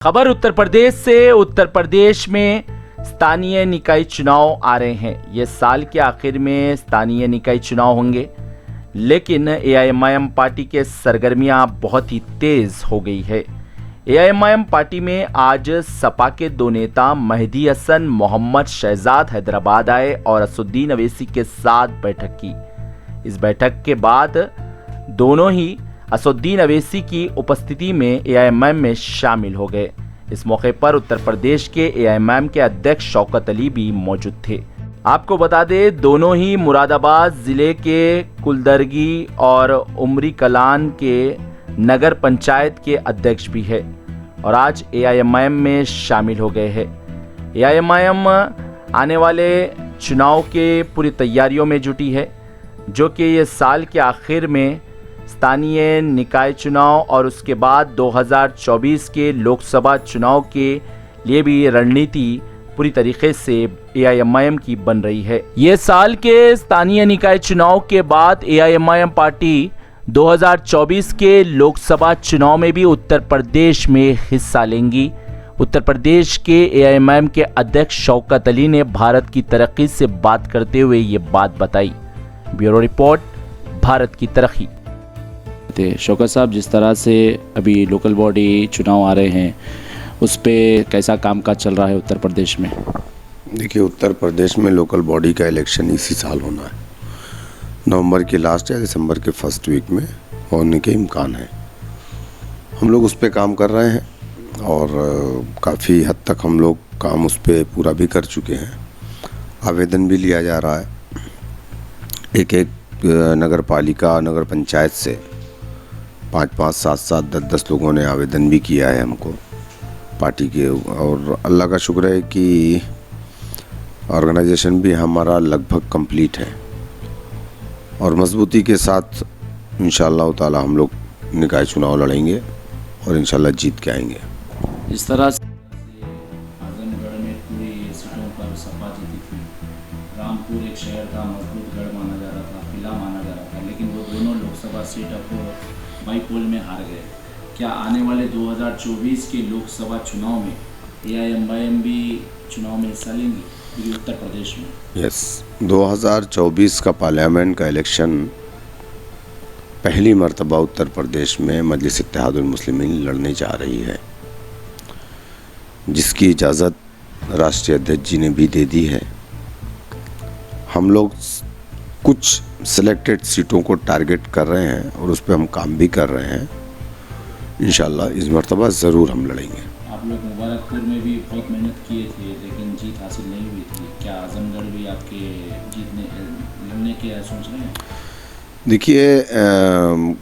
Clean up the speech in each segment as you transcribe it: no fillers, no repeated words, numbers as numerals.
खबर उत्तर प्रदेश से। उत्तर प्रदेश में स्थानीय निकाय चुनाव आ रहे हैं। ये साल के आखिर में स्थानीय निकाय चुनाव होंगे, लेकिन एआईएमआईएम पार्टी के सरगर्मियां बहुत ही तेज हो गई है। एआईएमआईएम पार्टी में आज सपा के दो नेता मेहदी हसन मोहम्मद शहजाद हैदराबाद आए और असदुद्दीन अवैसी के साथ बैठक की। इस बैठक के बाद दोनों ही असदुद्दीन अवैसी की उपस्थिति में एआईएमआईएम में शामिल हो गए। इस मौके पर उत्तर प्रदेश के एआईएमआईएम के अध्यक्ष शौकत अली भी मौजूद थे। आपको बता दें, दोनों ही मुरादाबाद जिले के कुलदरगी और उमरी कलान के नगर पंचायत के अध्यक्ष भी है और आज एआईएमआईएम में शामिल हो गए हैं। एआईएमआईएम आने वाले चुनाव के पूरी तैयारियों में जुटी है, जो कि ये साल के आखिर में स्थानीय निकाय चुनाव और उसके बाद 2024 के लोकसभा चुनाव के लिए भी रणनीति पूरी तरीके से एआईएमआईएम की बन रही है। ये साल के स्थानीय निकाय चुनाव के बाद एआईएमआईएम पार्टी 2024 के लोकसभा चुनाव में भी उत्तर प्रदेश में हिस्सा लेंगी। उत्तर प्रदेश के एआईएमआईएम के अध्यक्ष शौकत अली ने भारत की तरक्की से बात करते हुए ये बात बताई। ब्यूरो रिपोर्ट, भारत की तरक्की। शौकत साहब, जिस तरह से अभी लोकल बॉडी चुनाव आ रहे हैं, उस पे कैसा कामकाज चल रहा है उत्तर प्रदेश में? देखिए, उत्तर प्रदेश में लोकल बॉडी का इलेक्शन इसी साल होना है। नवंबर के लास्ट या दिसंबर के फर्स्ट वीक में होने के इम्कान है। हम लोग उस पर काम कर रहे हैं और काफ़ी हद तक हम लोग काम उस पर पूरा भी कर चुके हैं। आवेदन भी लिया जा रहा है। एक नगर पालिका, नगर पंचायत से 5-5, 7-7, 10-10 लोगों ने आवेदन भी किया है हमको पार्टी के, और अल्लाह का शुक्र है कि ऑर्गेनाइजेशन भी हमारा लगभग कंप्लीट है और मजबूती के साथ इंशाअल्लाह ताला हम लोग निकाय चुनाव लड़ेंगे और इंशाअल्लाह जीत के आएंगे। इस तरह से आजमगढ़ में पूरी सीटों पर सपा जीती थी। रामपुर एक शहर था, मजबूत गढ़ माना जा रहा था, किला माना जा रहा था, लेकिन वो दोनों लोकसभा सीट अब बाईपोल में हार गए। क्या आने वाले 2024 के लोकसभा चुनाव में एआईएमआईएम भी चुनाव में हिस्सा लेंगी उत्तर प्रदेश में? यस, 2024 का पार्लियामेंट का इलेक्शन पहली मर्तबा उत्तर प्रदेश में मजलिस इत्तेहादुल मुस्लिमीन लड़ने जा रही है, जिसकी इजाज़त राष्ट्रीय अध्यक्ष जी ने भी दे दी है। हम लोग कुछ सिलेक्टेड सीटों को टारगेट कर रहे हैं और उस पर हम काम भी कर रहे हैं। इंशाल्लाह इस मर्तबा ज़रूर हम लड़ेंगे। आप लोग मुबारकपुर में भी बहुत मेहनत किए थे, लेकिन जीत हासिल नहीं हुई थी। क्या आजमगढ़ भी आपके लड़ने के सोच रहे हैं? देखिए,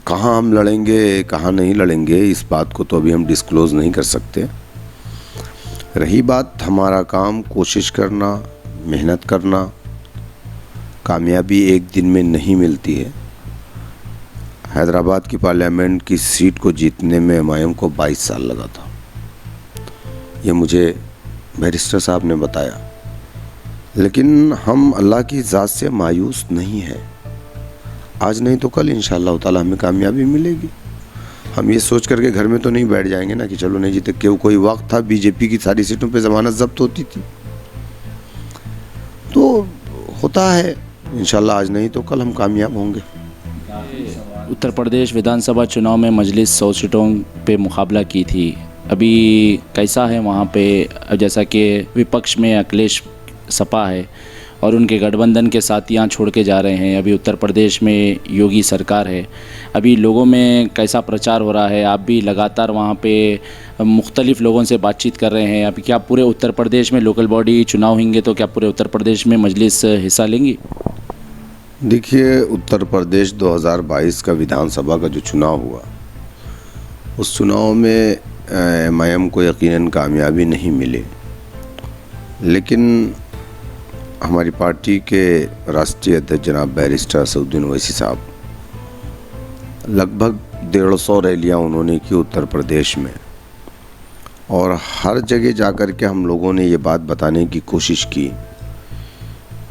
कहाँ हम लड़ेंगे कहाँ नहीं लड़ेंगे, इस बात को तो अभी हम डिस्क्लोज़ नहीं कर सकते। रही बात हमारा काम, कोशिश करना, मेहनत करना, कामयाबी एक दिन में नहीं मिलती है। हैदराबाद की पार्लियामेंट की सीट को जीतने में एमआईएम को 22 साल लगा था। ये मुझे बैरिस्टर साहब ने बताया। लेकिन हम अल्लाह की ज़ात से मायूस नहीं हैं। आज नहीं तो कल इंशाअल्लाह ताला हमें कामयाबी मिलेगी। हम ये सोच करके घर में तो नहीं बैठ जाएंगे ना कि चलो नहीं जीते। क्यों, कोई वक्त था बीजेपी की सारी सीटों पे ज़मानत जब्त होती थी, तो होता है। इंशाल्लाह आज नहीं तो कल हम कामयाब होंगे। उत्तर प्रदेश विधानसभा चुनाव में मजलिस 100 सीटों पे मुकाबला की थी। अभी कैसा है वहाँ पे? जैसा कि विपक्ष में अखिलेश सपा है और उनके गठबंधन के साथियाँ छोड़ के जा रहे हैं। अभी उत्तर प्रदेश में योगी सरकार है। अभी लोगों में कैसा प्रचार हो रहा है? आप भी लगातार वहाँ पे मुख्तलिफ लोगों से बातचीत कर रहे हैं। अभी क्या पूरे उत्तर प्रदेश में लोकल बॉडी चुनाव होंगे, तो क्या पूरे उत्तर प्रदेश में मजलिस हिस्सा लेंगी? देखिए, उत्तर प्रदेश 2022 का विधानसभा का जो चुनाव हुआ, उस चुनाव में एमआईएम को यकीनन कामयाबी नहीं मिली, लेकिन हमारी पार्टी के राष्ट्रीय अध्यक्ष जनाब बैरिस्टर असदुद्दीन अवैसी साहब लगभग 150 रैलियाँ उन्होंने की उत्तर प्रदेश में, और हर जगह जाकर के हम लोगों ने ये बात बताने की कोशिश की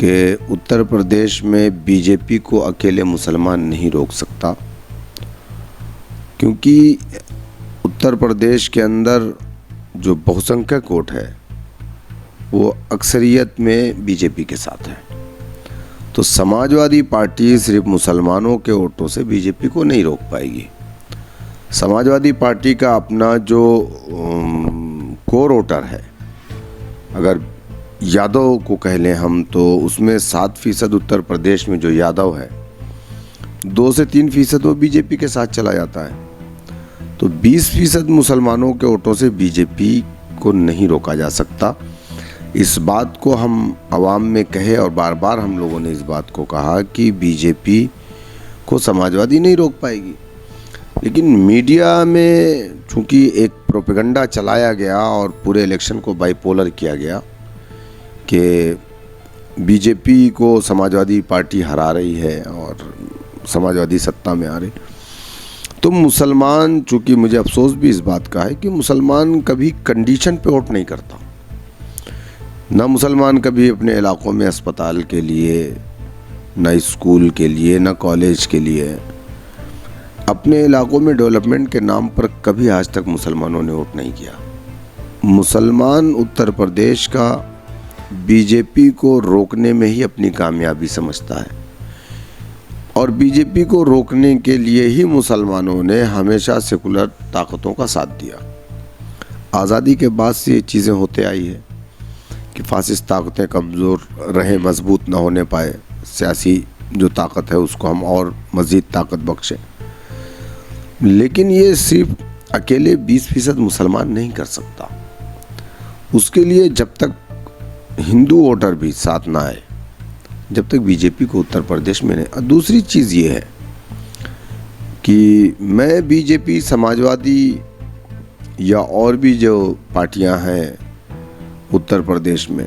कि उत्तर प्रदेश में बीजेपी को अकेले मुसलमान नहीं रोक सकता, क्योंकि उत्तर प्रदेश के अंदर जो बहुसंख्यक वोट है वो अक्सरियत में बीजेपी के साथ है। तो समाजवादी पार्टी सिर्फ मुसलमानों के वोटों से बीजेपी को नहीं रोक पाएगी। समाजवादी पार्टी का अपना जो कोर वोटर है, अगर यादव को कह लें हम, तो उसमें 7% उत्तर प्रदेश में जो यादव है, 2 से 3% वो बीजेपी के साथ चला जाता है। तो 20% मुसलमानों के वोटों से बीजेपी को नहीं रोका जा सकता। इस बात को हम आवाम में कहे और बार बार हम लोगों ने इस बात को कहा कि बीजेपी को समाजवादी नहीं रोक पाएगी। लेकिन मीडिया में चूंकि एक प्रोपेगेंडा चलाया गया और पूरे इलेक्शन को बाइपोलर किया गया कि बीजेपी को समाजवादी पार्टी हरा रही है और समाजवादी सत्ता में आ रही, तो मुसलमान, चूंकि मुझे अफसोस भी इस बात का है कि मुसलमान कभी कंडीशन पे वोट नहीं करता। ना मुसलमान कभी अपने इलाकों में अस्पताल के लिए, ना स्कूल के लिए, ना कॉलेज के लिए, अपने इलाकों में डेवलपमेंट के नाम पर कभी आज तक मुसलमानों ने वोट नहीं किया। मुसलमान उत्तर प्रदेश का बीजेपी को रोकने में ही अपनी कामयाबी समझता है और बीजेपी को रोकने के लिए ही मुसलमानों ने हमेशा सेकुलर ताकतों का साथ दिया। आज़ादी के बाद से ये चीज़ें होते आई है कि फासिस्ट ताकतें कमज़ोर रहें, मजबूत ना होने पाए, सियासी जो ताकत है उसको हम और मज़ीद ताकत बख्शें। लेकिन ये सिर्फ अकेले 20% मुसलमान नहीं कर सकता। उसके लिए जब तक हिंदू वोटर भी साथ ना आए, जब तक बीजेपी को उत्तर प्रदेश में नहीं। दूसरी चीज़ ये है कि मैं बीजेपी, समाजवादी या और भी जो पार्टियां हैं उत्तर प्रदेश में,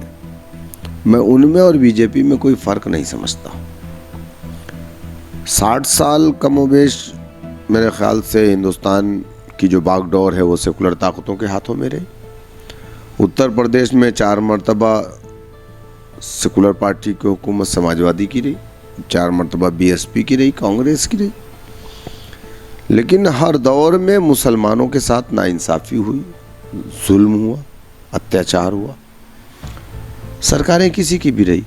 मैं उनमें और बीजेपी में कोई फ़र्क नहीं समझता। 60 साल कमोबेश मेरे ख्याल से हिंदुस्तान की जो बागडोर है वो सेकुलर ताकतों के हाथों में रही। उत्तर प्रदेश में 4 मरतबा सेकुलर पार्टी की हुकूमत समाजवादी की रही, 4 मरतबा बीएसपी की रही, कांग्रेस की रही। लेकिन हर दौर में मुसलमानों के साथ नाइंसाफ़ी हुई, जुल्म हुआ, अत्याचार हुआ, सरकारें किसी की भी रही,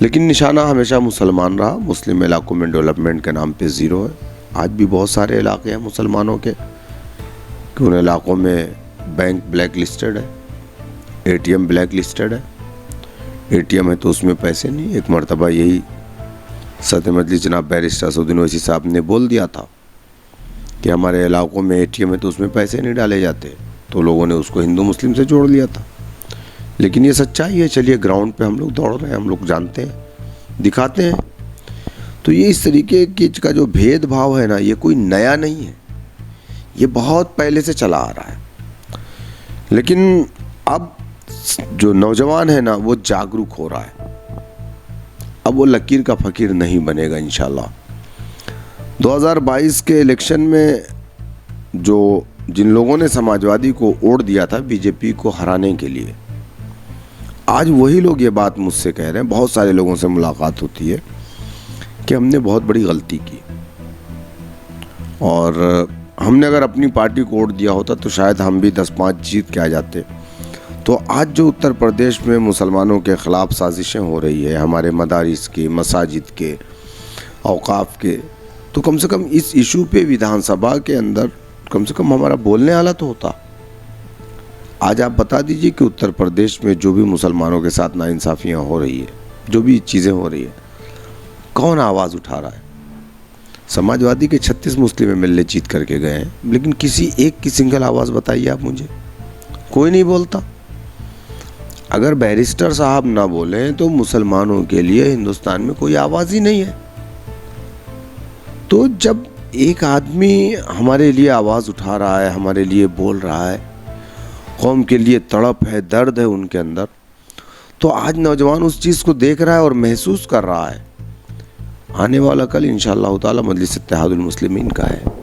लेकिन निशाना हमेशा मुसलमान रहा। मुस्लिम इलाकों में डेवलपमेंट के नाम पे ज़ीरो है। आज भी बहुत सारे इलाके हैं मुसलमानों के कि उन इलाकों में बैंक ब्लैक लिस्टेड है, एटीएम ब्लैक लिस्टेड है। एटीएम है तो उसमें पैसे नहीं। एक मरतबा यही सदर मजलिस जनाब बैरिस्टर असदुद्दीन ओवैसी साहब ने बोल दिया था कि हमारे इलाकों में एटीएम है तो उसमें पैसे नहीं डाले जाते, तो लोगों ने उसको हिंदू मुस्लिम से जोड़ लिया था। लेकिन ये सच्चाई है। चलिए ग्राउंड पे हम लोग दौड़ रहे हैं, हम लोग जानते हैं, दिखाते हैं। तो ये इस तरीके की का जो भेदभाव है ना, ये कोई नया नहीं है, ये बहुत पहले से चला आ रहा है। लेकिन अब जो नौजवान है ना, वो जागरूक हो रहा है। अब वो लकीर का फ़कीर नहीं बनेगा इंशाल्लाह। 2022 के इलेक्शन में जिन लोगों ने समाजवादी को वोट दिया था बीजेपी को हराने के लिए, आज वही लोग ये बात मुझसे कह रहे हैं। बहुत सारे लोगों से मुलाकात होती है कि हमने बहुत बड़ी गलती की और हमने अगर अपनी पार्टी को वोट दिया होता तो शायद हम भी 10-5 जीत के आ जाते। तो आज जो उत्तर प्रदेश में मुसलमानों के ख़िलाफ़ साजिशें हो रही है, हमारे मदारिस के, मसाजिद के, औकाफ के, तो कम से कम इस इशू पे विधानसभा के अंदर कम से कम हमारा बोलने वाला तो होता। आज आप बता दीजिए कि उत्तर प्रदेश में जो भी मुसलमानों के साथ नाइंसाफ़ियाँ हो रही है, जो भी चीज़ें हो रही है, कौन आवाज़ उठा रहा है? समाजवादी के 36 मुस्लिम एमएलए जीत करके गए हैं, लेकिन किसी एक की सिंगल आवाज़ बताइए आप मुझे। कोई नहीं बोलता। अगर बैरिस्टर साहब ना बोलें तो मुसलमानों के लिए हिंदुस्तान में कोई आवाज़ ही नहीं है। तो जब एक आदमी हमारे लिए आवाज़ उठा रहा है, हमारे लिए बोल रहा है, कौम के लिए तड़प है, दर्द है उनके अंदर, तो आज नौजवान उस चीज़ को देख रहा है और महसूस कर रहा है। आने वाला कल इंशाअल्लाह ताला मजलिस इत्तेहादुल मुस्लिमीन का है।